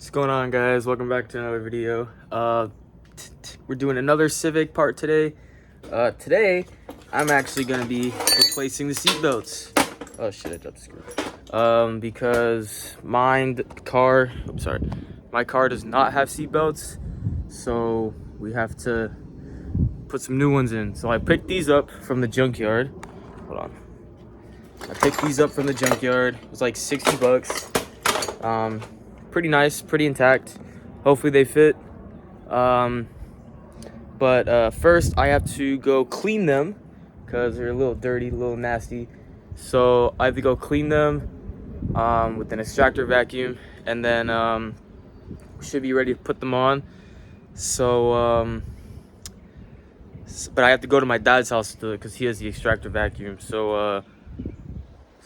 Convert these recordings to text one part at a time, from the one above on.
What's going on, guys? Welcome back to another video. We're doing another Civic part today. Today I'm actually gonna be replacing the seat belts. Oh shit, I dropped the screw. Because my car does not have seat belts, so we have to put some new ones in. So I picked these up from the junkyard. Hold on. I picked these up from the junkyard. It was like 60 bucks. Pretty nice, pretty intact. Hopefully they fit. But first I have to go clean them because they're a little dirty, a little nasty. So I have to go clean them with an extractor vacuum, and then should be ready to put them on. So but I have to go to my dad's house to do it because he has the extractor vacuum. So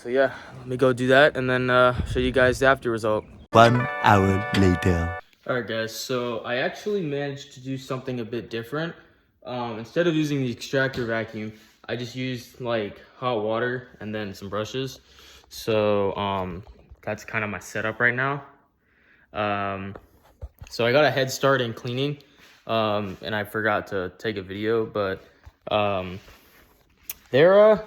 yeah, let me go do that, and then show you guys the after result. 1 hour later. Alright guys, so I actually managed to do something a bit different. Instead of using the extractor vacuum, I just used like hot water and then some brushes. So that's kind of my setup right now. So I got a head start in cleaning, and I forgot to take a video, but they're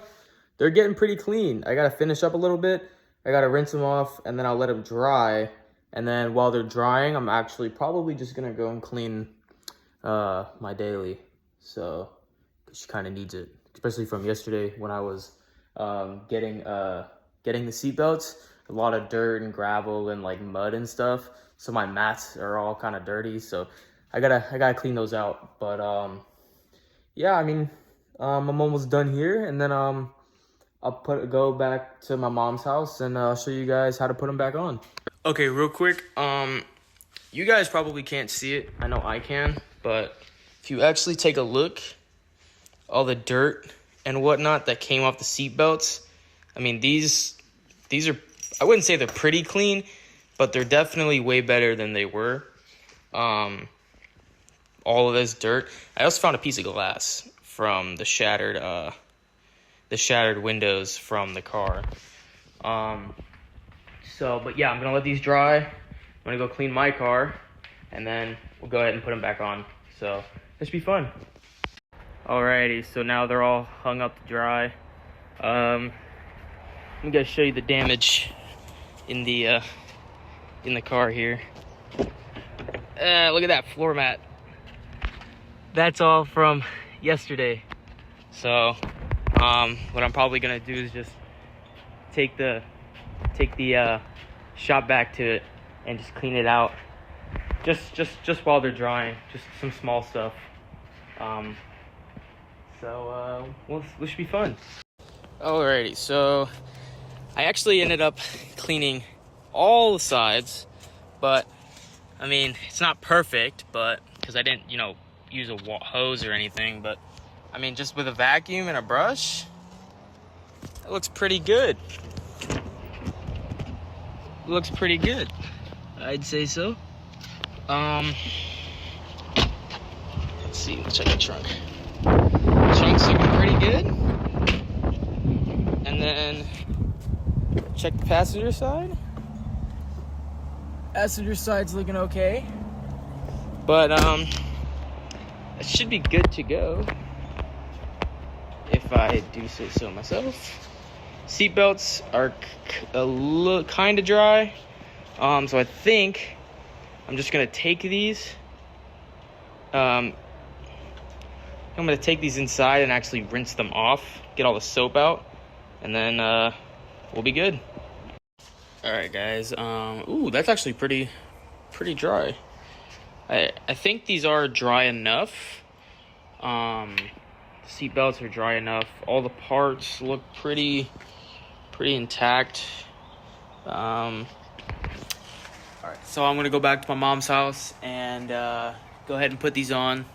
getting pretty clean. I gotta finish up a little bit. I gotta rinse them off, and then I'll let them dry. And then while they're drying, I'm actually probably just gonna go and clean my daily. So she kind of needs it, especially from yesterday when I was getting the seat belts. A lot of dirt and gravel and like mud and stuff. So my mats are all kind of dirty. So I gotta clean those out. But yeah, I mean, I'm almost done here, and then I'll go back to my mom's house and I'll show you guys how to put them back on. Okay, real quick, you guys probably can't see it. I know I can, but if you actually take a look, all the dirt and whatnot that came off the seat belts, I mean, these are, I wouldn't say they're pretty clean, but they're definitely way better than they were. All of this dirt. I also found a piece of glass from the shattered windows from the car. But yeah, I'm gonna let these dry. I'm gonna go clean my car, and then we'll go ahead and put them back on. So this should be fun. Alrighty, so now they're all hung up to dry. I'm gonna show you the damage in the car here. Look at that floor mat. That's all from yesterday. So what I'm probably gonna do is just take the shop back to it and just clean it out, just while they're drying, just some small stuff. This should be fun. Alrighty, so I actually ended up cleaning all the sides, but I mean, it's not perfect, but because I didn't use a hose or anything, but I mean, just with a vacuum and a brush, it looks pretty good. Looks pretty good, I'd say so. Let's see, let's check the trunk. Trunk's looking pretty good. And then check the passenger side. Passenger side's looking okay. But it should be good to go, if I do say so myself. Seatbelts are a little kind of dry, so I think I'm just gonna take these. I'm gonna take these inside and actually rinse them off, get all the soap out, and then we'll be good. All right, guys. Ooh, that's actually pretty dry. I think these are dry enough. Seat belts are dry enough. All the parts look pretty intact. All right, so I'm gonna go back to my mom's house and go ahead and put these on.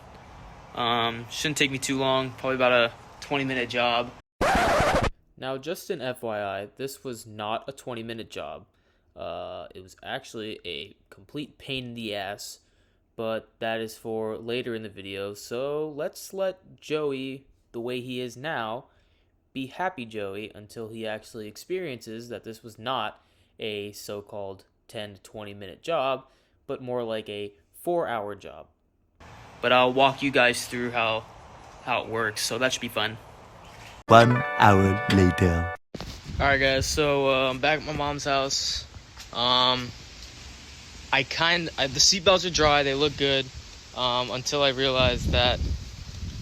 Shouldn't take me too long, probably about a 20-minute job. Now, just an FYI, this was not a 20-minute job. It was actually a complete pain in the ass, but that is for later in the video. So let's let Joey, the way he is now, be happy Joey until he actually experiences that this was not a so-called 10 to 20 minute job, but more like a 4-hour job. But I'll walk you guys through how it works, so that should be fun. 1 hour later. Alright guys, so I'm back at my mom's house. The seatbelts are dry, they look good, until I realized that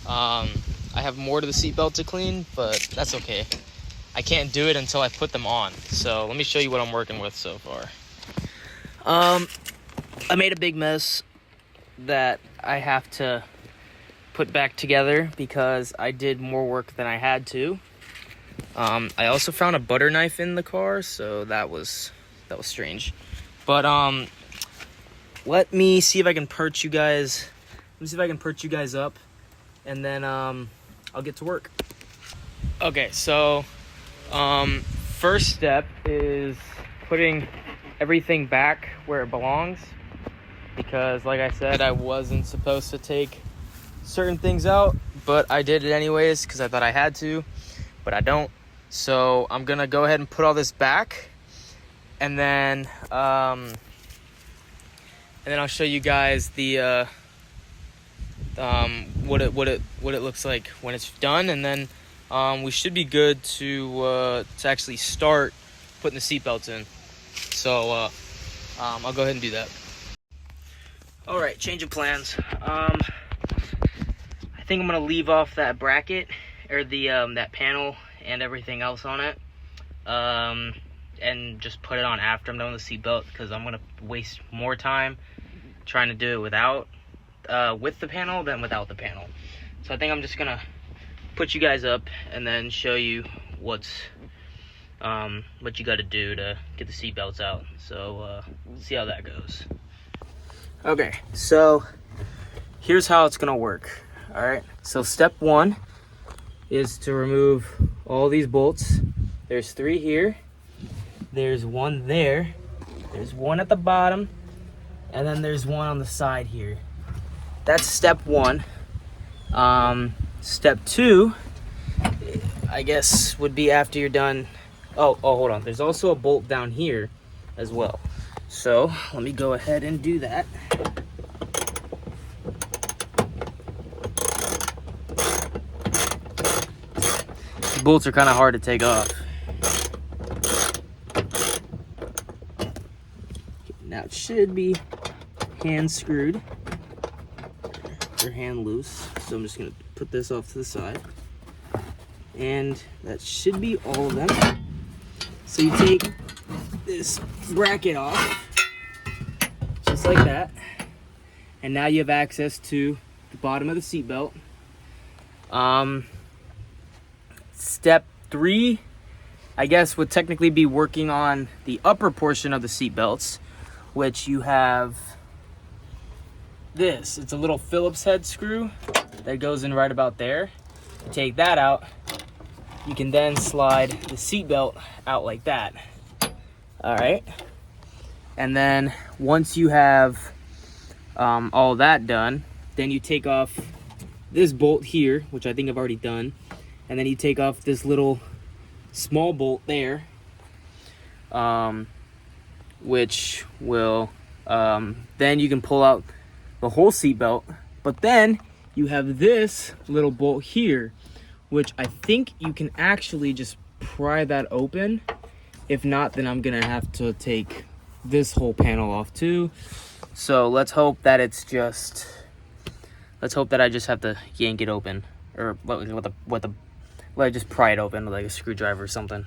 I have more to the seatbelt to clean, but that's okay. I can't do it until I put them on. So let me show you what I'm working with so far. I made a big mess that I have to put back together because I did more work than I had to. I also found a butter knife in the car, so that was strange. But let me see if I can perch you guys. Let me see if I can perch you guys up, and then I'll get to work. Okay, so first step is putting everything back where it belongs, because like I said, I wasn't supposed to take certain things out, but I did it anyways because I thought I had to, but I don't. So I'm gonna go ahead and put all this back, and then I'll show you guys the what it looks like when it's done, and then we should be good to actually start putting the seatbelts in. So I'll go ahead and do that. All right, change of plans. I think I'm gonna leave off that bracket, or the that panel and everything else on it, and just put it on after I'm done with the seatbelt, because I'm gonna waste more time trying to do it without with the panel than without the panel. So I think I'm just gonna put you guys up and then show you what you got to do to get the seatbelts out. So see how that goes. Okay, so here's how it's gonna work. All right, so step one is to remove all these bolts. There's 3 here, there's 1 there, there's 1 at the bottom, and then there's 1 on the side here. That's step 1. Step 2, I guess, would be after you're done. Oh, hold on. There's also a bolt down here as well. So let me go ahead and do that. The bolts are kind of hard to take off. Now it should be hand screwed or hand loose. So I'm just gonna put this off to the side, and that should be all of them. So you take this bracket off, just like that, and now you have access to the bottom of the seatbelt. Step 3, I guess, would technically be working on the upper portion of the seatbelts, which you have this. It's a little Phillips head screw that goes in right about there. You take that out, you can then slide the seatbelt out like that. All right, and then once you have all that done, then you take off this bolt here, which I think I've already done, and then you take off this little small bolt there, which will then you can pull out the whole seatbelt. But then you have this little bolt here, which I think you can actually just pry that open. If not, then I'm gonna have to take this whole panel off too. So let's hope that I just have to yank it open, or just pry it open with like a screwdriver or something.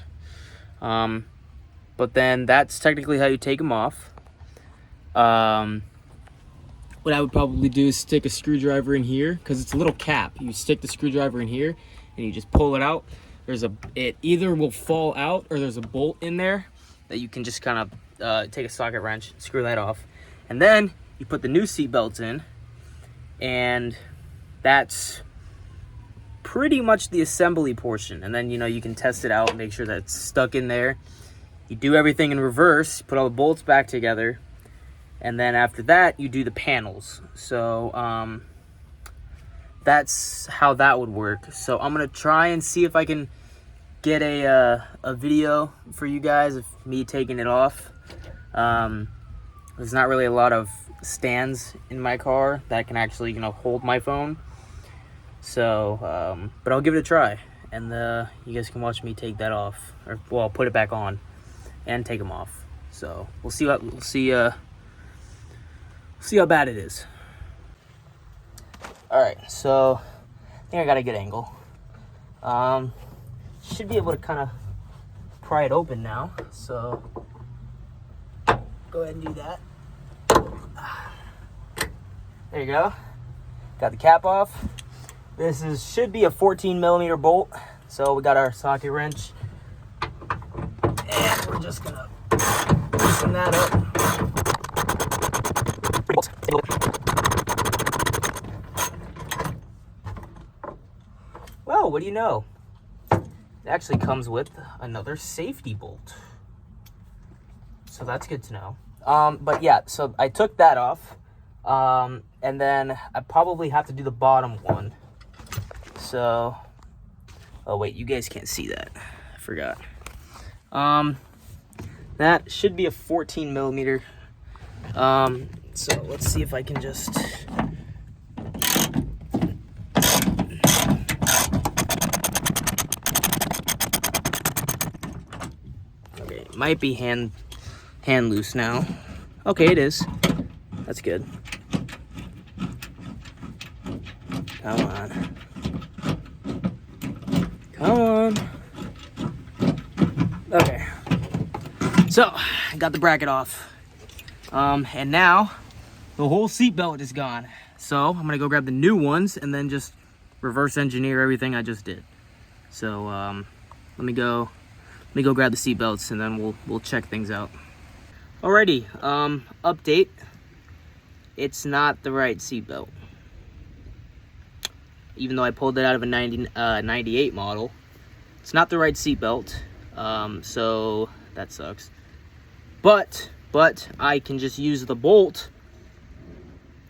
But then that's technically how you take them off. What I would probably do is stick a screwdriver in here, because it's a little cap. You stick the screwdriver in here and you just pull it out. It either will fall out, or there's a bolt in there that you can just kind of take a socket wrench, screw that off, and then you put the new seat belts in, and that's pretty much the assembly portion. And then you can test it out and make sure that it's stuck in there. You do everything in reverse, put all the bolts back together, and then after that you do the panels. So that's how that would work. So I'm gonna try and see if I can get a video for you guys of me taking it off. I'm there's not really a lot of stands in my car that can actually, you know, hold my phone. So, but I'll give it a try, and you guys can watch me take that off, or well, I'll put it back on and take them off. So we'll see how bad it is. All right, so I think I got a good angle. Should be able to kind of pry it open now. So go ahead and do that. There you go. Got the cap off. Should be a 14mm bolt. So we got our socket wrench, and we're just gonna loosen that up. Well, what do you know? It actually comes with another safety bolt. So that's good to know. But yeah, so I took that off. And then I probably have to do the bottom one. So, oh wait, you guys can't see that. I forgot. That should be a 14mm. So let's see if I can just. Okay, it might be hand loose now. Okay, it is. That's good. Come on. Come on. Okay. So, I got the bracket off. And now, the whole seatbelt is gone. So, I'm gonna go grab the new ones and then just reverse engineer everything I just did. So, let me go grab the seatbelts and then we'll check things out. Alrighty, update. It's not the right seatbelt. Even though I pulled it out of a 98 model, it's not the right seatbelt. So that sucks. But I can just use the bolt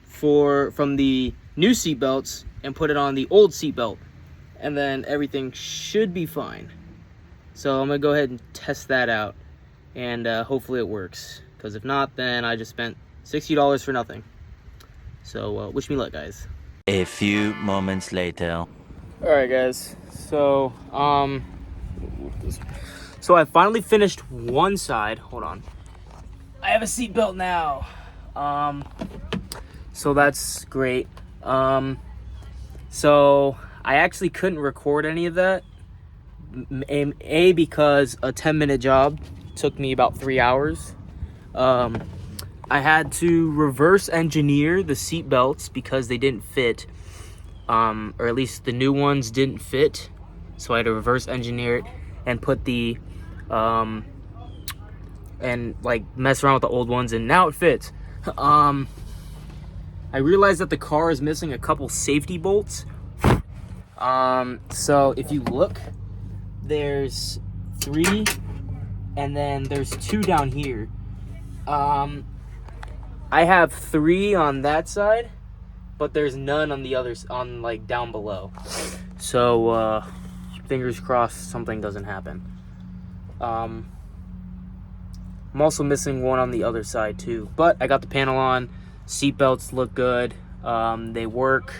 from the new seatbelts and put it on the old seatbelt, and then everything should be fine. So I'm gonna go ahead and test that out, and hopefully it works. Because if not, then I just spent $60 for nothing. So wish me luck, guys. A few moments later. All right, guys. So I finally finished one side. Hold on. I have a seatbelt now. So that's great. So I actually couldn't record any of that. Because a 10-minute job took me about 3 hours. I had to reverse engineer the seat belts because they didn't fit, or at least the new ones didn't fit. So I had to reverse engineer it and put and like mess around with the old ones, and now it fits. I realized that the car is missing a couple safety bolts. So if you look, there's 3, and then there's 2 down here. I have 3 on that side, but there's none on the others, like down below. So fingers crossed something doesn't happen. I'm also missing 1 on the other side too, but I got the panel on. Seatbelts look good. They work.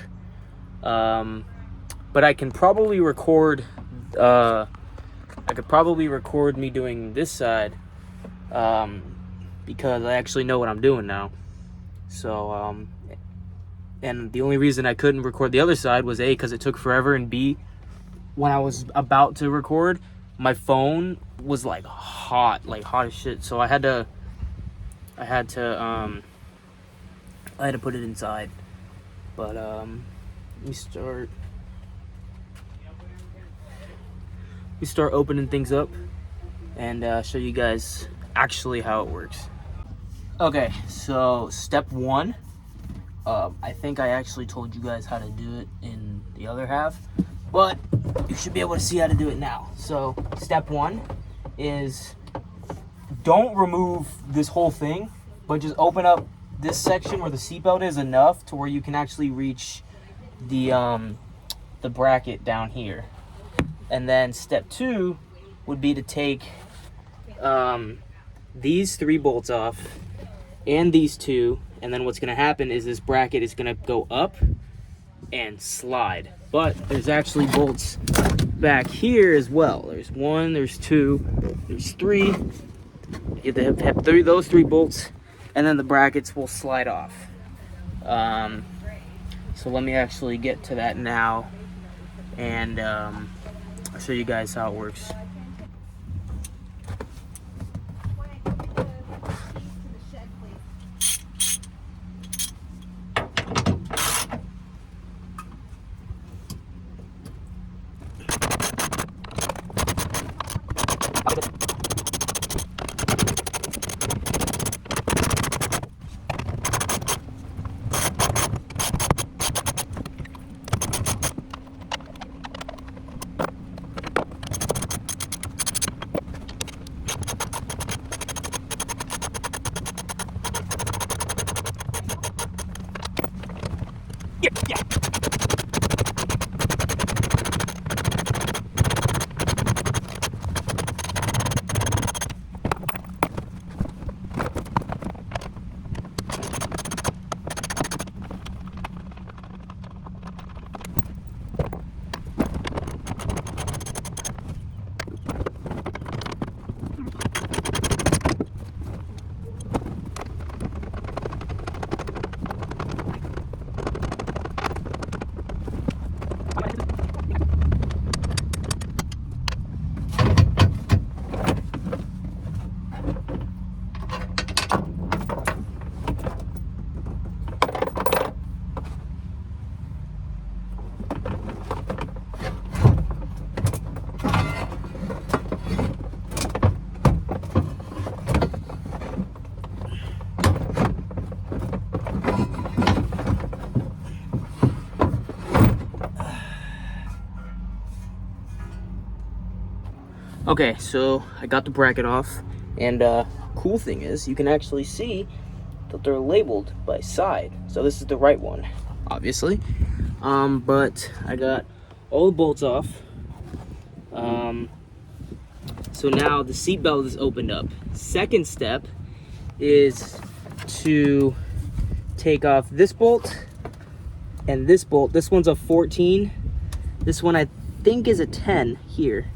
But I can probably record. I could probably record me doing this side. Because I actually know what I'm doing now. So, and the only reason I couldn't record the other side was A, because it took forever, and B, when I was about to record, my phone was like hot as shit. So I had to put it inside. But let me start opening things up and show you guys actually how it works. Okay, so step 1, I think I actually told you guys how to do it in the other half, but you should be able to see how to do it now. So step 1 is don't remove this whole thing, but just open up this section where the seatbelt is enough to where you can actually reach the bracket down here. And then step 2 would be to take these 3 bolts off and these two, and then what's gonna happen is this bracket is gonna go up and slide. But there's actually bolts back here as well. There's one, there's two, there's three. You have to have those three bolts, and then the brackets will slide off. So let me actually get to that now, and I'll show you guys how it works. Yeah. Okay, so I got the bracket off, and cool thing is you can actually see that they're labeled by side. So this is the right one, obviously. But I got all the bolts off. So now the seat belt is opened up. Second step is to take off this bolt and this bolt. This one's a 14. This one I think is a 10 here.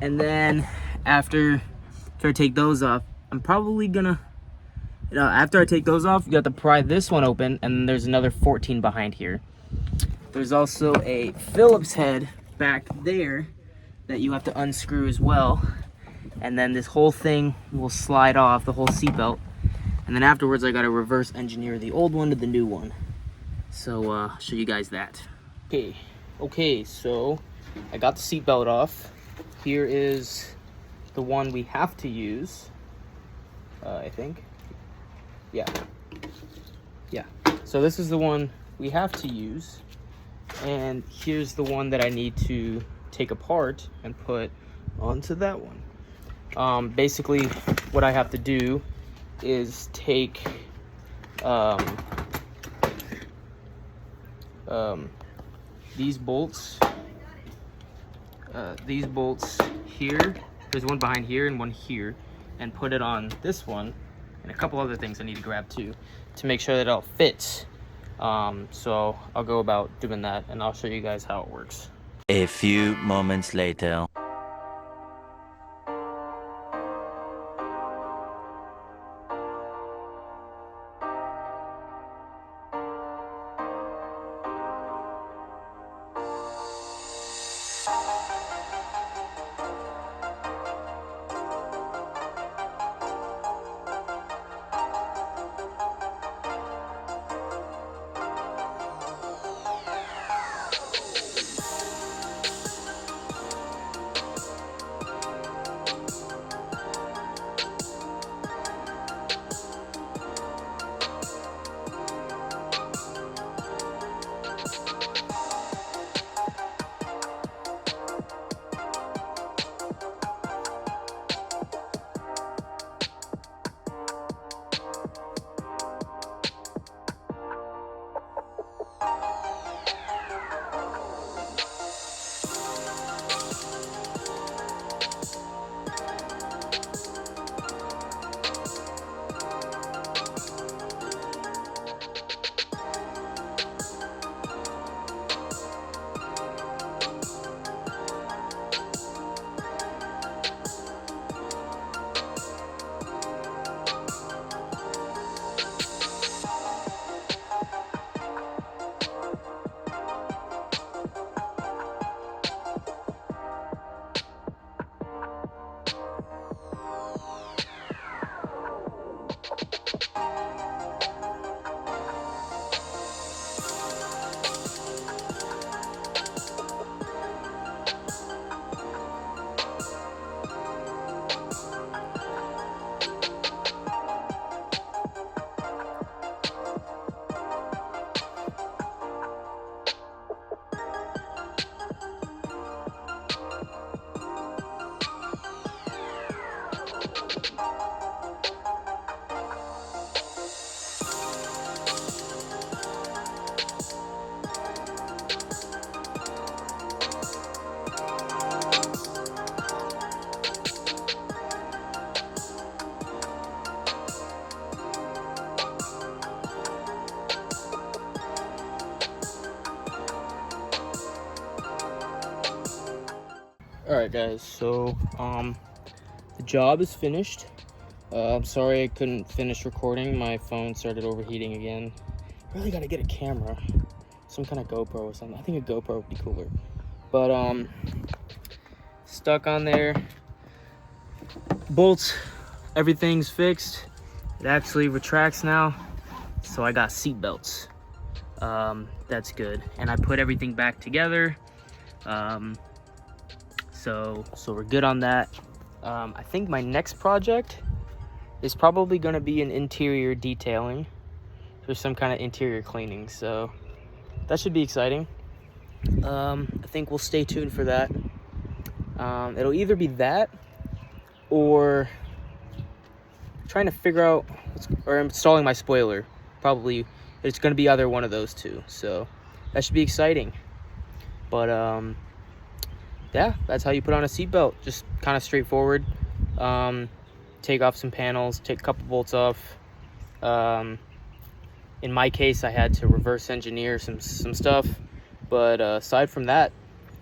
And then after I take those off, I'm probably gonna, after I take those off, you got to pry this one open, and then there's another 14 behind here. There's also a Phillips head back there that you have to unscrew as well. And then this whole thing will slide off, the whole seatbelt. And then afterwards, I gotta reverse engineer the old one to the new one. So I'll show you guys that. Okay, so I got the seatbelt off. Here is the one we have to use, I think. Yeah. So this is the one we have to use. And here's the one that I need to take apart and put onto that one. Basically, what I have to do is take these bolts here, there's one behind here and one here, and put it on this one, and a couple other things I need to grab too to make sure that it all fits. So I'll go about doing that, and I'll show you guys how it works. A few moments later. All right, guys. So the job is finished. I'm sorry I couldn't finish recording. My phone started overheating again. Really got to get a camera, some kind of GoPro or something. I think a GoPro would be cooler. But stuck on there. Bolts, everything's fixed. It actually retracts now, so I got seat belts. That's good, and I put everything back together. So we're good on that. I think my next project is probably going to be an interior detailing for some kind of interior cleaning, so that should be exciting. I think we'll stay tuned for that. It'll either be that or trying to figure out or installing my spoiler. Probably it's going to be either one of those two, so that should be exciting. But yeah, that's how you put on a seatbelt. Just kind of straightforward. Take off some panels, take a couple bolts off. In my case, I had to reverse engineer some stuff, but aside from that,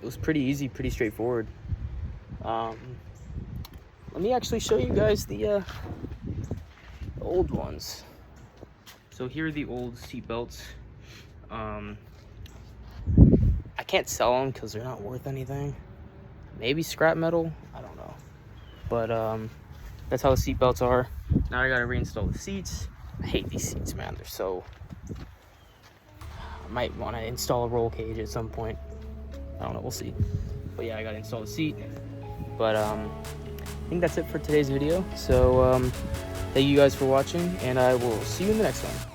it was pretty easy, pretty straightforward. Let me actually show you guys the old ones. So here are the old seat belts. I can't sell them because they're not worth anything. Maybe scrap metal, I don't know. But that's how the seat belts are. Now I gotta reinstall the seats. I hate these seats, man. They're so... I might want to install a roll cage at some point. I don't know, we'll see. But yeah, I gotta install the seat. But I think that's it for today's video. So thank you guys for watching, and I will see you in the next one.